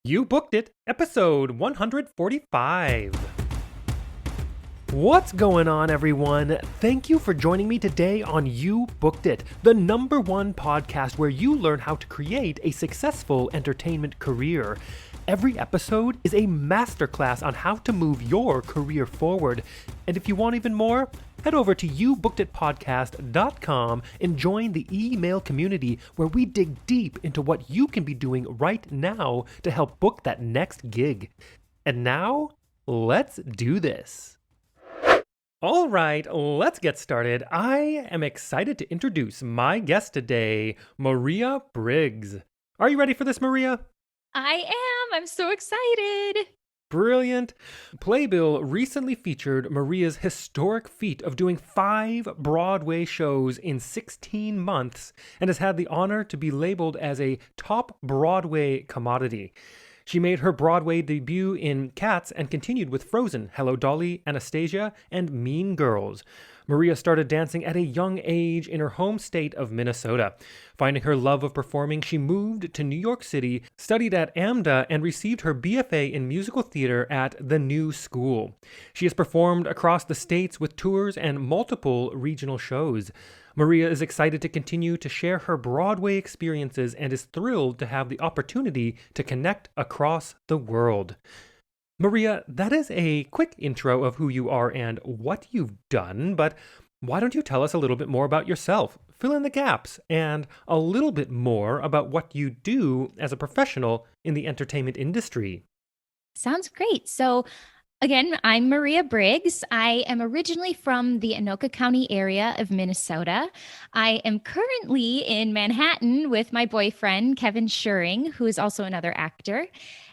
You Booked It, episode 145. What's going on, everyone? Thank you for joining me today on You Booked It, the #1 podcast where you learn how to create a successful entertainment career. Every episode is a masterclass on how to move your career forward. And if you want even more, head over to youbookeditpodcast.com and join the email community where we dig deep into what you can be doing right now to help book that next gig. And now, let's do this. All right, let's get started. I am excited to introduce my guest today, Maria Briggs. Are you ready for this, Maria? I am. I'm so excited. Brilliant. Playbill recently featured Maria's historic feat of doing 5 Broadway shows in 16 months and has had the honor to be labeled as a top Broadway commodity. She made her Broadway debut in Cats and continued with Frozen, Hello Dolly, Anastasia, and Mean Girls. Maria started dancing at a young age in her home state of Minnesota. Finding her love of performing, she moved to New York City, studied at AMDA, and received her BFA in musical theater at the New School. She has performed across the states with tours and multiple regional shows. Maria is excited to continue to share her Broadway experiences and is thrilled to have the opportunity to connect across the world. Maria, that is a quick intro of who you are and what you've done, but why don't you tell us a little bit more about yourself, fill in the gaps, and a little bit more about what you do as a professional in the entertainment industry? Sounds great. So, again, I'm Maria Briggs. I am originally from the Anoka County area of Minnesota. I am currently in Manhattan with my boyfriend, Kevin Schuring, who is also another actor.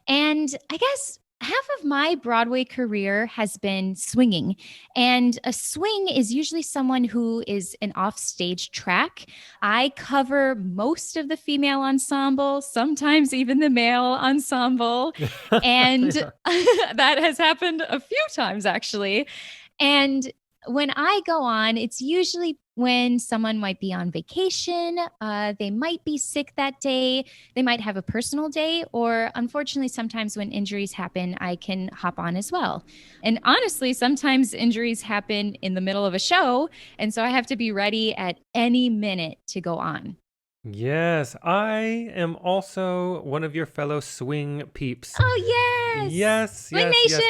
And I guess half of my Broadway career has been swinging. And a swing is usually someone who is an offstage track. I cover most of the female ensemble, sometimes even the male ensemble. And Yeah. that has happened a few times, actually. And when I go on, it's usually when someone might be on vacation, they might be sick that day, they might have a personal day, or unfortunately, sometimes when injuries happen, I can hop on as well. And honestly, sometimes injuries happen in the middle of a show, and so I have to be ready at any minute to go on. Yes, I am also one of your fellow swing peeps. Oh, yes! Yes, Swing yes, yes,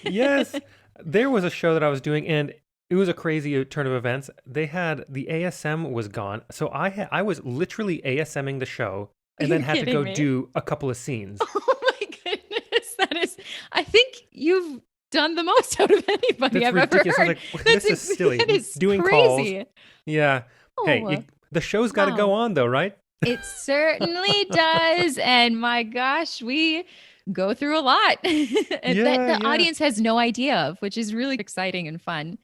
yes. Nation! There was a show that I was doing, and it was a crazy turn of events. They had the ASM was gone, so I was literally ASMing the show, and then You're had to kidding go me. do a couple of scenes. Oh my goodness. I think you've done the most out of anybody That's I've ever ridiculous. I was heard. like, this is silly. That is Doing calls. crazy. Yeah. Hey, Oh, the show's got to go wow. on, though, right? It certainly does. And my gosh, we go through a lot that Yeah, the yeah. audience has no idea of, which is really exciting and fun.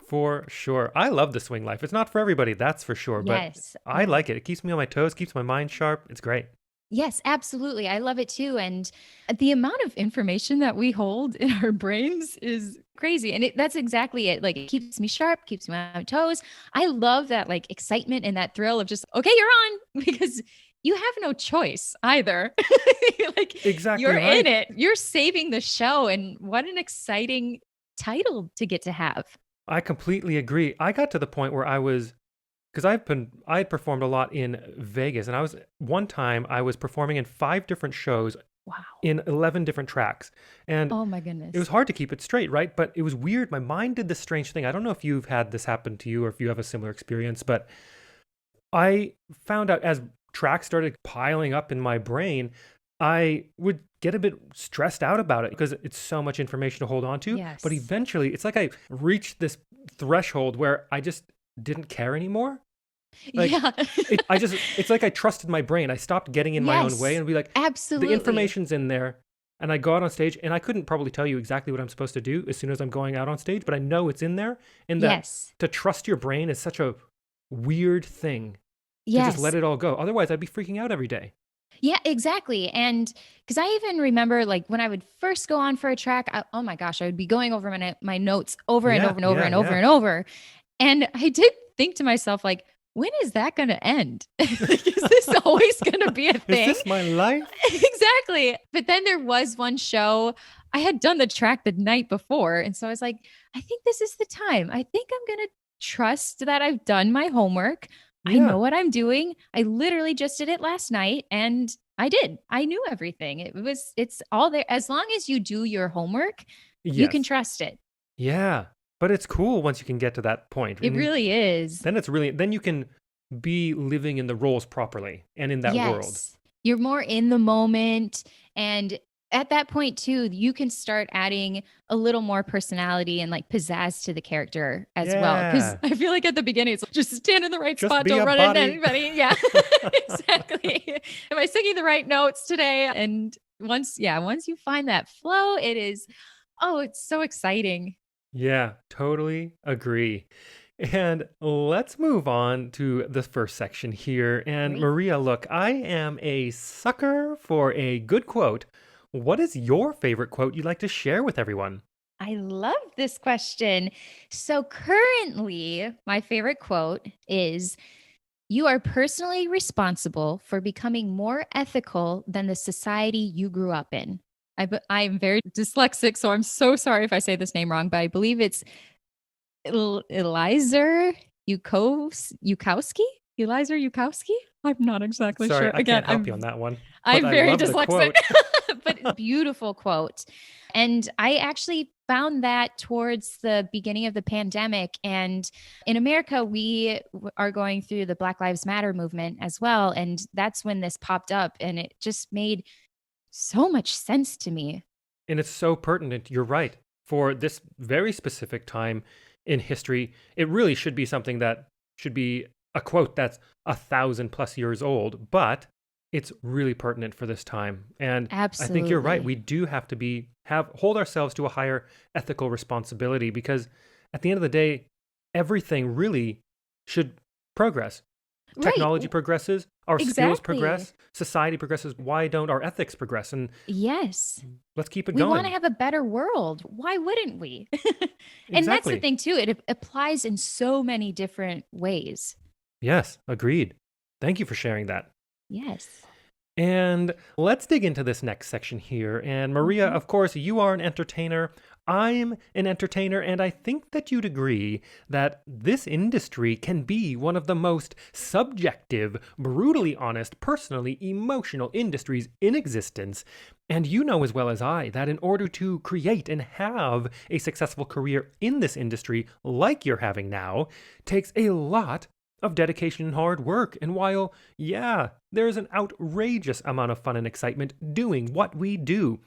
For sure. I love the swing life. It's not for everybody, that's for sure, but Yes. I Yeah. like it. It keeps me on my toes, keeps my mind sharp. It's great. Yes, absolutely. I love it too. And the amount of information that we hold in our brains is crazy. And that's exactly it. Like it keeps me sharp, keeps me on my toes. I love that like excitement and that thrill of just, okay, you're on because you have no choice either. Like Exactly you're in right. it, you're saving the show. And what an exciting title to get to have. I completely agree. I got to the point where because I had performed a lot in Vegas, and one time I was performing in 5 different shows Wow. in 11 different tracks. And Oh my it was goodness. hard to keep it straight, right? But it was weird. My mind did this strange thing. I don't know if you've had this happen to you or if you have a similar experience, but I found out as tracks started piling up in my brain, I would get a bit stressed out about it because it's so much information to hold on to. But Yes. eventually, it's like I reached this threshold where I just didn't care anymore. Like Yeah. it's like I trusted my brain. I stopped getting in my own way Yes, and be like, the absolutely. information's in there. And I go out on stage and I couldn't probably tell you exactly what I'm supposed to do as soon as I'm going out on stage, but I know it's in there. And that Yes. to trust your brain is such a weird thing to just let Yes. it all go. Otherwise, I'd be freaking out every day. Yeah, exactly. And because I even remember like when I would first go on for a track, oh my gosh, I would be going over my notes over and Yeah, over and over yeah, and over yeah. and over. And I did think to myself, like, when is that going to end? Is this always going to be a thing? Is this my life? Exactly. But then there was one show. I had done the track the night before. And so I was like, I think this is the time. I think I'm going to trust that I've done my homework. I Yeah. know what I'm doing. I literally just did it last night and I did. I knew everything. It's all there. As long as you do your homework, you can Yes. trust it. Yeah. But it's cool once you can get to that point. It And really is. then you can be living in the roles properly and in that world. Yes. You're more in the moment. And at that point, too, you can start adding a little more personality and like pizzazz to the character as well. Because Yeah. I feel like at the beginning, it's like, just stand in the right Just spot. be Don't a run into body. anybody. Yeah, exactly. Am I singing the right notes today? And once you find that flow, it's so exciting. Yeah, totally agree. And let's move on to the first section here. And Great. Maria, look, I am a sucker for a good quote. What is your favorite quote you'd like to share with everyone? I love this question. So currently, my favorite quote is, "You are personally responsible for becoming more ethical than the society you grew up in." I am very dyslexic, so I'm so sorry if I say this name wrong, but I believe it's Eliza Yukowski? Eliza Yukowski? I'm not exactly Sorry, sure. I Again, can't help you on that one, but I'm I very love the dyslexic, quote. but beautiful quote. And I actually found that towards the beginning of the pandemic. And in America, we are going through the Black Lives Matter movement as well. And that's when this popped up. And it just made so much sense to me. And it's so pertinent. You're right. For this very specific time in history, it really should be something that should be a quote that's 1,000+ years old, but it's really pertinent for this time. And I think you're right. Absolutely. We do have to hold ourselves to a higher ethical responsibility because at the end of the day, everything really should progress. Right. Technology progresses, our skills Exactly. progress, society progresses. Why don't our ethics progress? And Yes. let's keep it We want to going. have a better world. Why wouldn't we? And that's the Exactly. thing, too. It applies in so many different ways. Yes, agreed. Thank you for sharing that. Yes. And let's dig into this next section here. And Maria, Mhm. of course, you are an entertainer. I'm an entertainer, and I think that you'd agree that this industry can be one of the most subjective, brutally honest, personally emotional industries in existence. And you know as well as I that in order to create and have a successful career in this industry like you're having now, takes a lot of dedication and hard work. And while, yeah, there's an outrageous amount of fun and excitement doing what we do,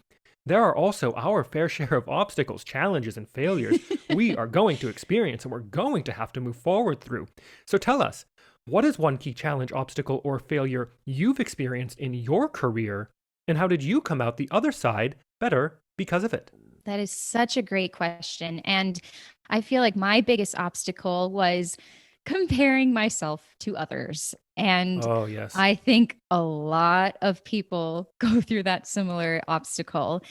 there are also our fair share of obstacles, challenges, and failures we are going to experience and we're going to have to move forward through. So tell us, what is one key challenge, obstacle, or failure you've experienced in your career, and how did you come out the other side better because of it? That is such a great question. And I feel like my biggest obstacle was comparing myself to others. And Oh, yes. I think a lot of people go through that similar obstacle.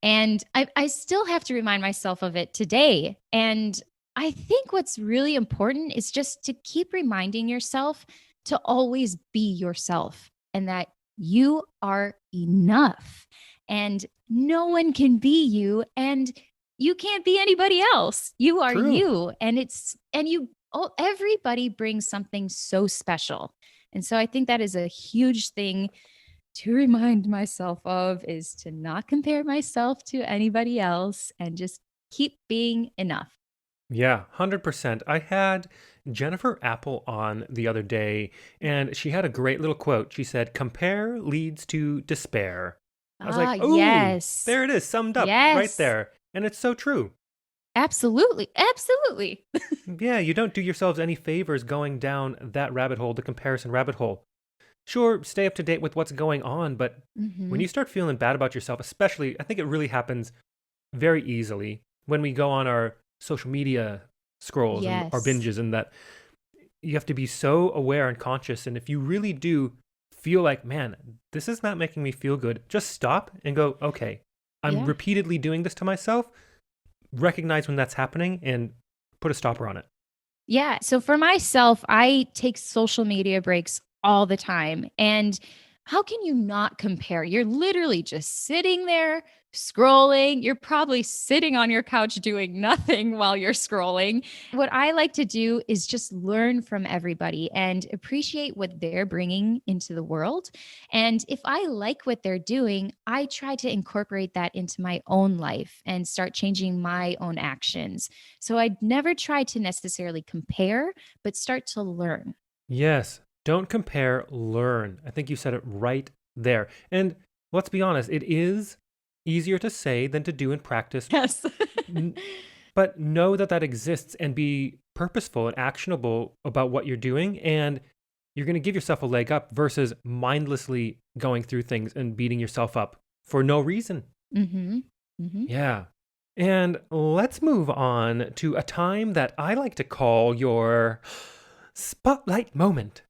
And I still have to remind myself of it today. And I think what's really important is just to keep reminding yourself to always be yourself and that you are enough and no one can be you and you can't be anybody else. You are True. you. Everybody brings something so special. And so I think that is a huge thing to remind myself of, is to not compare myself to anybody else and just keep being enough. Yeah, 100%. I had Jennifer Apple on the other day, and she had a great little quote. She said, "Compare leads to despair." I was Ah, like, ooh, yes. there it is, summed up right Yes. there. And it's so true. Absolutely. Absolutely. Yeah, you don't do yourselves any favors going down that rabbit hole, the comparison rabbit hole. Sure, stay up to date with what's going on, but when Hmm. you start feeling bad about yourself, especially, I think it really happens very easily when we go on our social media scrolls and our Yes. binges, and that you have to be so aware and conscious. And if you really do feel like, man, this is not making me feel good, just stop and go, okay, I'm Yeah. repeatedly doing this to myself. Recognize when that's happening and put a stopper on it. Yeah. So for myself, I take social media breaks all the time. And how can you not compare? You're literally just sitting there scrolling. You're probably sitting on your couch doing nothing while you're scrolling. What I like to do is just learn from everybody and appreciate what they're bringing into the world. And if I like what they're doing, I try to incorporate that into my own life and start changing my own actions. So I'd never try to necessarily compare, but start to learn. Yes. Don't compare, learn. I think you said it right there. And let's be honest, it is easier to say than to do in practice. Yes. N- But know that that exists and be purposeful and actionable about what you're doing. And you're going to give yourself a leg up versus mindlessly going through things and beating yourself up for no reason. Mm-hmm. Mm-hmm. Yeah. And let's move on to a time that I like to call your spotlight moment.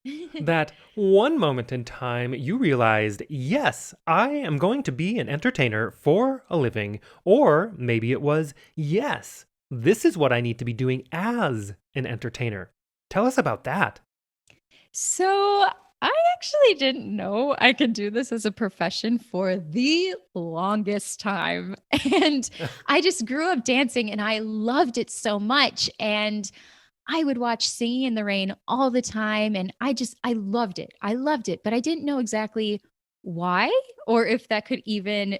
That one moment in time you realized, yes, I am going to be an entertainer for a living. Or maybe it was, yes, this is what I need to be doing as an entertainer. Tell us about that. So I actually didn't know I could do this as a profession for the longest time. And I just grew up dancing and I loved it so much. And I would watch Singing in the Rain all the time. And I loved it. I loved it. But I didn't know exactly why or if that could even,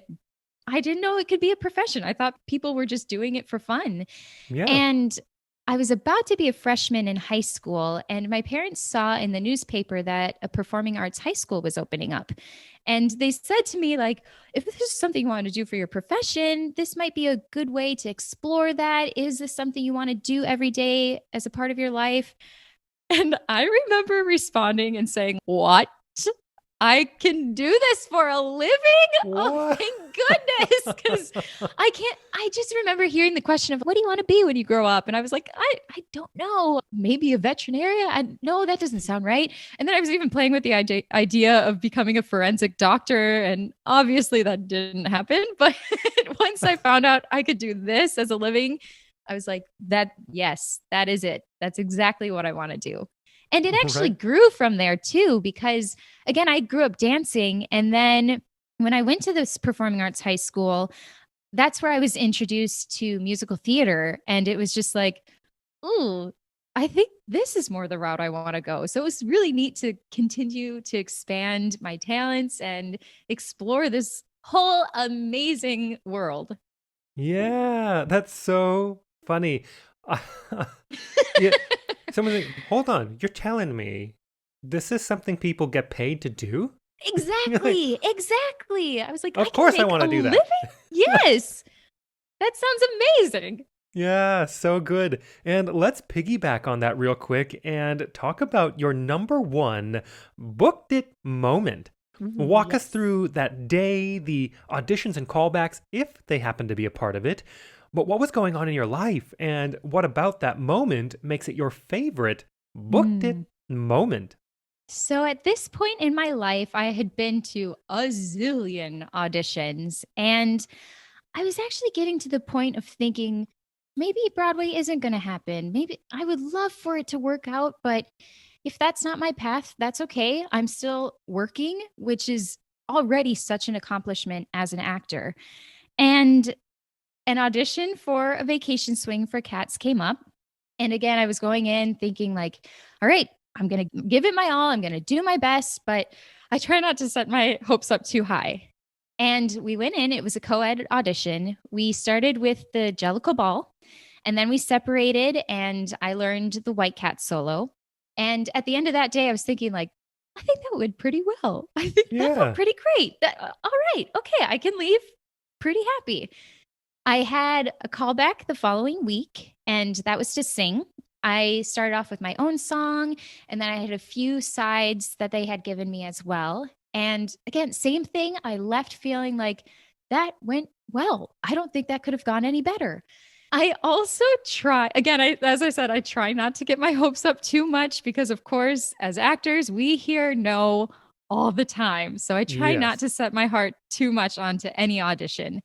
I didn't know it could be a profession. I thought people were just doing it for fun. Yeah. And I was about to be a freshman in high school, and my parents saw in the newspaper that a performing arts high school was opening up. And they said to me, like, if this is something you want to do for your profession, this might be a good way to explore that. Is this something you want to do every day as a part of your life? And I remember responding and saying, "What? I can do this for a living? Oh, What? thank goodness." Because I just remember hearing the question of, what do you want to be when you grow up? And I was like, I don't know. Maybe a veterinarian? No, that doesn't sound right. And then I was even playing with the idea of becoming a forensic doctor. And obviously that didn't happen. But once I found out I could do this as a living, I was like, yes, that is it. That's exactly what I want to do. And it actually Right? grew from there too, because again, I grew up dancing. And then when I went to this performing arts high school, that's where I was introduced to musical theater. And it was just like, ooh, I think this is more the route I want to go. So it was really neat to continue to expand my talents and explore this whole amazing world. Yeah, that's so funny. Yeah, someone's like, hold on, you're telling me this is something people get paid to do? You're like, Exactly. Exactly. I was like, I of can course I make want a to do living. that. Yes. That sounds amazing. Yeah, so good. And let's piggyback on that real quick and talk about your number one booked it moment. Ooh, Walk us yes. through that day, the auditions and callbacks, if they happen to be a part of it. But what was going on in your life, and what about that moment makes it your favorite booked it Mm. moment? So at this point in my life, I had been to a zillion auditions, and I was actually getting to the point of thinking maybe Broadway isn't going to happen. Maybe I would love for it to work out, but if that's not my path, that's okay. I'm still working, which is already such an accomplishment as an actor. And an audition for a vacation swing for cats came up. And again, I was going in thinking, like, all right, I'm going to give it my all. I'm going to do my best, but I try not to set my hopes up too high. And we went in, it was a co ed audition. We started with the Jellicle Ball, and then we separated, and I learned the White Cat solo. And at the end of that day, I was thinking, like, I think that went pretty well. I think that felt Yeah. pretty great. All right. Okay. I can leave pretty happy. I had a callback the following week, and that was to sing. I started off with my own song, and then I had a few sides that they had given me as well. And again, same thing. I left feeling like that went well. I don't think that could have gone any better. I also try, again, as I said, I try not to get my hopes up too much because, of course, as actors, we hear no all the time. So I try not Yes. to set my heart too much onto any audition.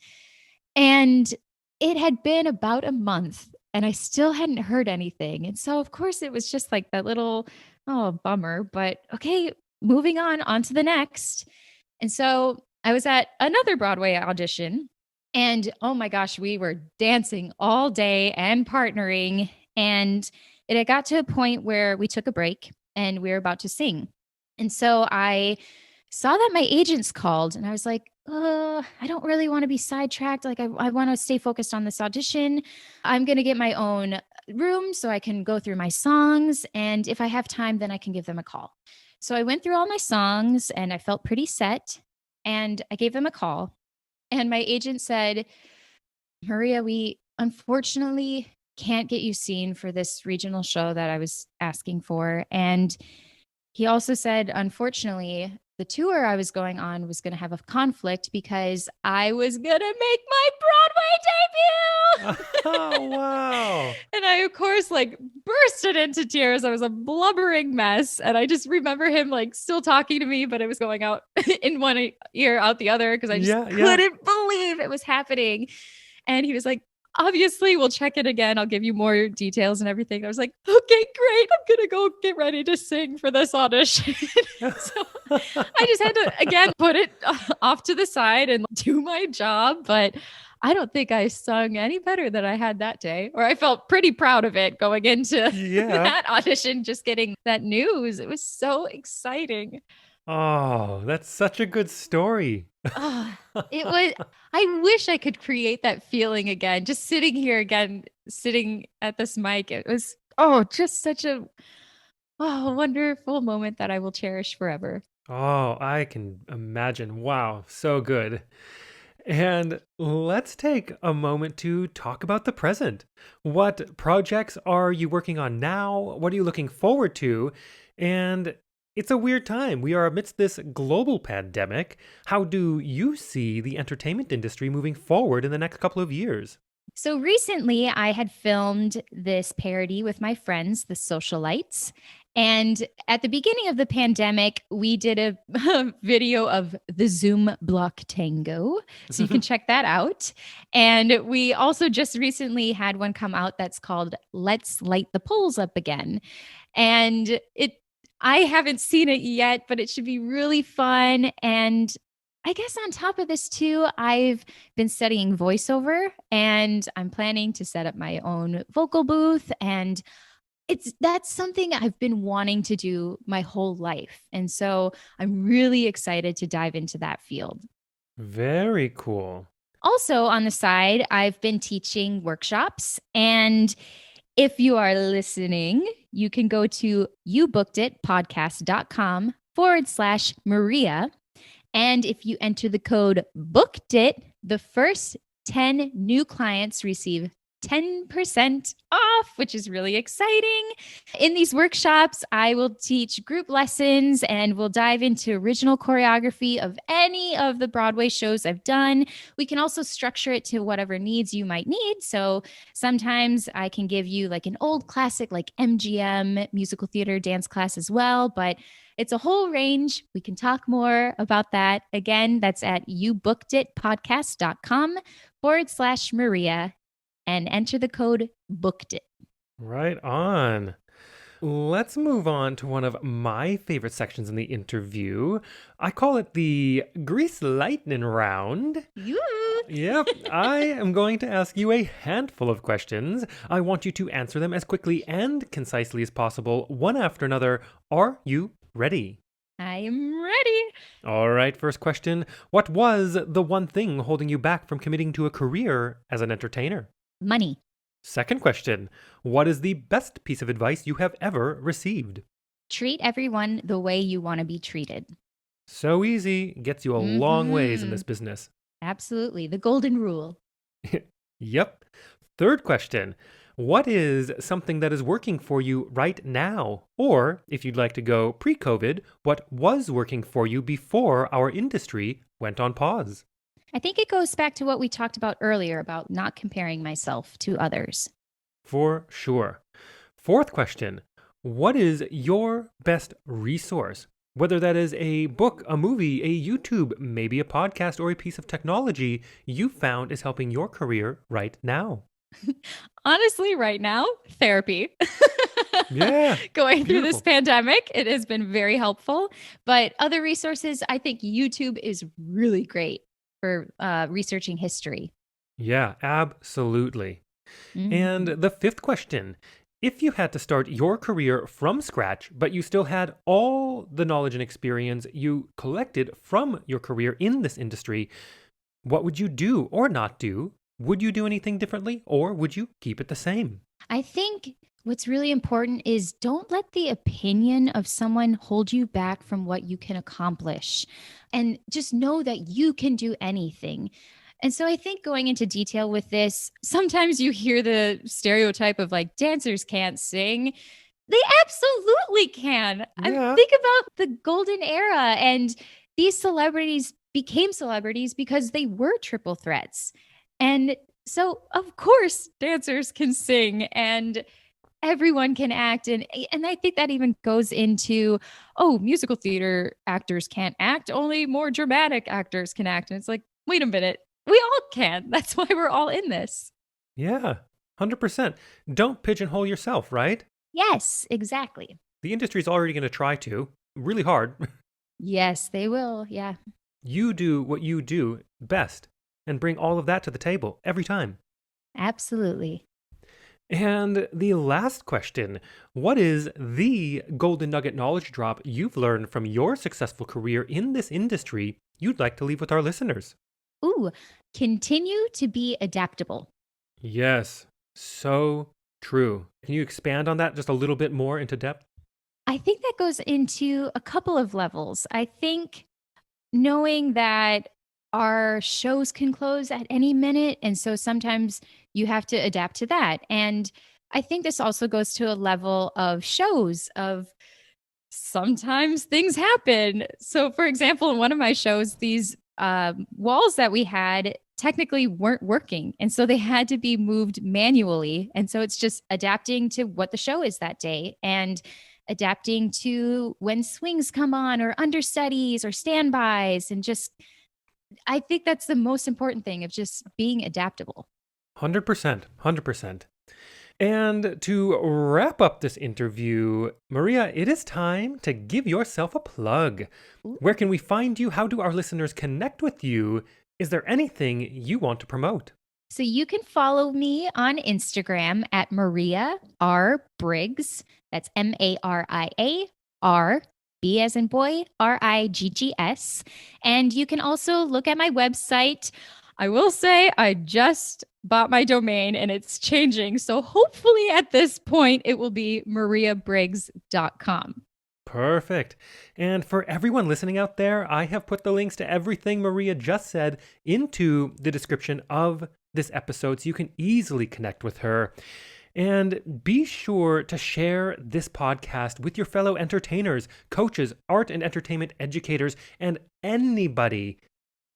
And it had been about a month and I still hadn't heard anything. And so, of course, it was just like that little, oh, bummer. But okay, moving on to the next. And so I was at another Broadway audition. And oh my gosh, we were dancing all day and partnering. And it had got to a point where we took a break and we were about to sing. And so I saw that my agents called and I was like, I don't really want to be sidetracked. Like, I want to stay focused on this audition. I'm going to get my own room so I can go through my songs. And if I have time, then I can give them a call. So I went through all my songs and I felt pretty set. And I gave them a call. And my agent said, Maria, we unfortunately can't get you seen for this regional show that I was asking for. And he also said, unfortunately, the tour I was going on was going to have a conflict because I was going to make my Broadway debut. Oh, wow. And I, of course, like bursted into tears. I was a blubbering mess. And I just remember him like still talking to me, but it was going out in one ear, out the other, because I just couldn't believe it was happening. And he was like, obviously, we'll check it again. I'll give you more details and everything. I was like, okay, great. I'm going to go get ready to sing for this audition. So I just had to, again, put it off to the side and do my job. But I don't think I sung any better than I had that day, or I felt pretty proud of it going into that audition, just getting that news. It was so exciting. Oh, that's such a good story. It was, I wish I could create that feeling again, just sitting here again, sitting at this mic. It was, just such a wonderful moment that I will cherish forever. Oh, I can imagine. Wow, so good. And let's take a moment to talk about the present. What projects are you working on now? What are you looking forward to? And it's a weird time. We are amidst this global pandemic. How do you see the entertainment industry moving forward in the next couple of years? So recently, I had filmed this parody with my friends, the Socialites. And at the beginning of the pandemic, we did a video of the Zoom block tango. So you can check that out. And we also just recently had one come out that's called Let's Light the Polls Up Again. And I haven't seen it yet, but it should be really fun. And I guess on top of this too, I've been studying voiceover and I'm planning to set up my own vocal booth. And that's something I've been wanting to do my whole life. And so I'm really excited to dive into that field. Very cool. Also on the side, I've been teaching workshops, and if you are listening, you can go to youbookitpodcast.com/Maria. And if you enter the code BOOKEDIT, the first 10 new clients receive 10% off, which is really exciting. In these workshops, I will teach group lessons and we'll dive into original choreography of any of the Broadway shows I've done. We can also structure it to whatever needs you might need. So sometimes I can give you like an old classic, like MGM, musical theater dance class as well, but it's a whole range. We can talk more about that. Again, that's at youbookeditpodcast.com/Maria. And enter the code BOOKEDIT. Right on. Let's move on to one of my favorite sections in the interview. I call it the Grease Lightning Round. Yep. I am going to ask you a handful of questions. I want you to answer them as quickly and concisely as possible, one after another. Are you ready? I am ready. All right, first question. What was the one thing holding you back from committing to a career as an entertainer? Money. Second question. What is the best piece of advice you have ever received? Treat everyone the way you want to be treated. So easy. Gets you a long ways in this business. Absolutely. The golden rule. Yep. Third question. What is something that is working for you right now? Or, if you'd like to go pre-COVID, what was working for you before our industry went on pause? I think it goes back to what we talked about earlier about not comparing myself to others. For sure. Fourth question. What is your best resource? Whether that is a book, a movie, a YouTube, maybe a podcast, or a piece of technology you found is helping your career right now. Honestly, right now, therapy. Yeah, Going through this beautiful. pandemic, it has been very helpful. But other resources, I think YouTube is really great for researching history. Yeah, absolutely. And Mhm. the fifth question: if you had to start your career from scratch, but you still had all the knowledge and experience you collected from your career in this industry, what would you do or not do? Would you do anything differently or would you keep it the same? I think what's really important is don't let the opinion of someone hold you back from what you can accomplish. And just know that you can do anything. And so I think going into detail with this, sometimes you hear the stereotype of like dancers can't sing. They absolutely can. Yeah, Think about the golden era, and these celebrities became celebrities because they were triple threats. And so, of course, dancers can sing and everyone can act. And I think that even goes into, oh, musical theater actors can't act, only more dramatic actors can act. And it's like, wait a minute, we all can. That's why we're all in this. yeah, 100%. Don't pigeonhole yourself, right? Yes, exactly. The industry's already going to try to, really hard. Yes, they will. Yeah. You do what you do best and bring all of that to the table every time. Absolutely. And the last question: what is the golden nugget knowledge drop you've learned from your successful career in this industry you'd like to leave with our listeners? Ooh, continue to be adaptable. Yes, so true. Can you expand on that just a little bit more into depth? I think that goes into a couple of levels. I think knowing that our shows can close at any minute. And so sometimes you have to adapt to that. And I think this also goes to a level of shows of sometimes things happen. So, for example, in one of my shows, these walls that we had technically weren't working. And so they had to be moved manually. And so it's just adapting to what the show is that day and adapting to when swings come on or understudies or standbys. And just, I think that's the most important thing of just being adaptable. 100%. 100%. And to wrap up this interview, Maria, it is time to give yourself a plug. Where can we find you? How do our listeners connect with you? Is there anything you want to promote? So you can follow me on Instagram at Maria R. Briggs. That's Maria B as in boy, Riggs. And you can also look at my website. I will say I just bought my domain and it's changing. So hopefully at this point it will be mariabriggs.com. Perfect. And for everyone listening out there, I have put the links to everything Maria just said into the description of this episode so you can easily connect with her. And be sure to share this podcast with your fellow entertainers, coaches, art and entertainment educators, and anybody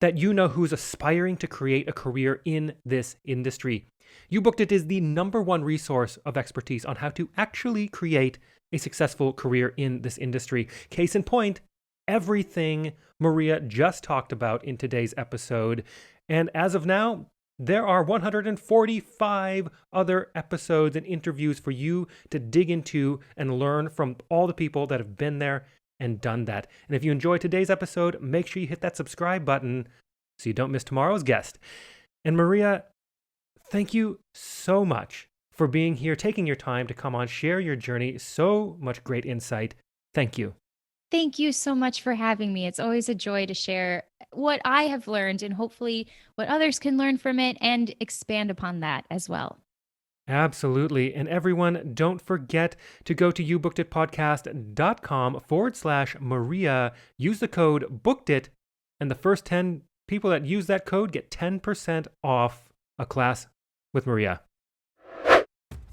that you know who's aspiring to create a career in this industry. You Booked It is the #1 resource of expertise on how to actually create a successful career in this industry. Case in point, everything Maria just talked about in today's episode. And as of now, there are 145 other episodes and interviews for you to dig into and learn from all the people that have been there and done that. And if you enjoyed today's episode, make sure you hit that subscribe button so you don't miss tomorrow's guest. And Maria, thank you so much for being here, taking your time to come on, share your journey. So much great insight. Thank you. Thank you so much for having me. It's always a joy to share what I have learned and hopefully what others can learn from it and expand upon that as well. Absolutely. And everyone, don't forget to go to youbookeditpodcast.com/Maria. Use the code BOOKEDIT, and the first 10 people that use that code get 10% off a class with Maria.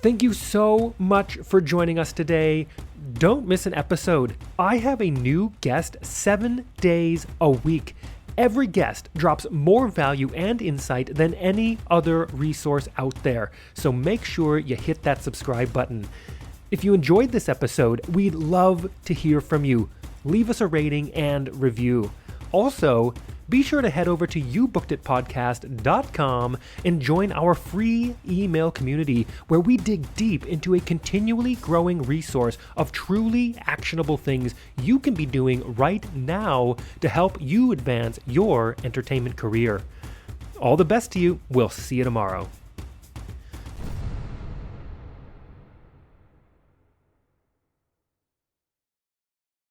Thank you so much for joining us today. Don't miss an episode. I have a new guest 7 days a week. Every guest drops more value and insight than any other resource out there. So make sure you hit that subscribe button. If you enjoyed this episode, we'd love to hear from you. Leave us a rating and review. Also, be sure to head over to youbookeditpodcast.com and join our free email community where we dig deep into a continually growing resource of truly actionable things you can be doing right now to help you advance your entertainment career. All the best to you. We'll see you tomorrow.